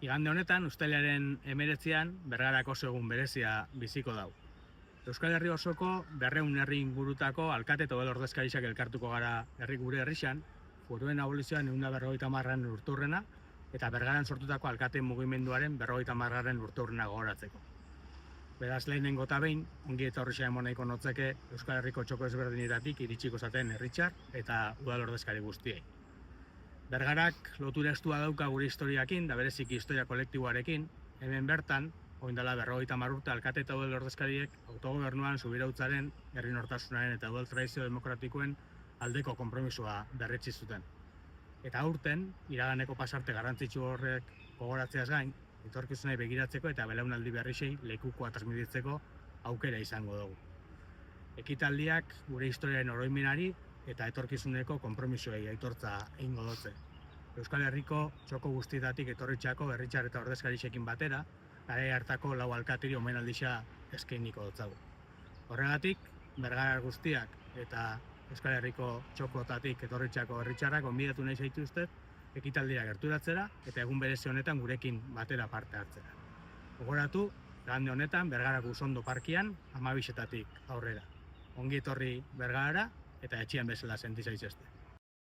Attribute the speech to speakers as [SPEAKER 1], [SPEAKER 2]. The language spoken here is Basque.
[SPEAKER 1] Igande honetan, uztailaren 19an, Bergarako oso egun berezia biziko dau. Euskal Herri osoko 200 herri ingurutako alkate eta udal ordezkariak elkartuko gara gure herrixan, foruen abolizioan 150. urteurrena eta Bergaran sortutako alkate mugimenduaren 50. urteurrena gogoratzeko. Beraz, lehenengo eta behin, ongi etorria eman nahiko notzeke Euskal Herriko txoko ezberdinetatik iritsiko zaten herritxar eta udal ordezkari guztiei. Bergarak lotura estua dauka gure historiakin, da bereziki historia kolektiboarekin, hemen bertan, oindala 50 urte alkate eta udal ordezkariek autogobernuan subirautzaren, herri nortasunaren eta udal tradizio demokratikoen aldeko konpromisoa berretsi zuten. Eta aurten, iraganeko pasarte garrantzitsu horrek gogoratzeaz gain, etorkizunei begiratzeko eta belaunaldi berrisei lekukoa transmititzeko aukera izango dugu. Ekitaldiak gure historiaren oroimenari eta etorkizuneko konpromisoei aitortza egingo dotze. Euskal Herriko txoko guztietatik etorritxako herritxar eta ordezkarixekin batera, garai hartako lau alkateri omenaldixa eskainiko dotzagu. Horregatik, Bergara guztiak eta Euskal Herriko txokotatik etorritxako herritxarrak gonbidatu nahi zaituztet ekitaldira gerturatzera eta egun berezi honetan gurekin batera parte hartzera. Gogoratu, igande honetan Bergarako Usondo parkian 12etatik aurrera. Ongi etorri Bergarara eta etxean bezala senti zaitezte.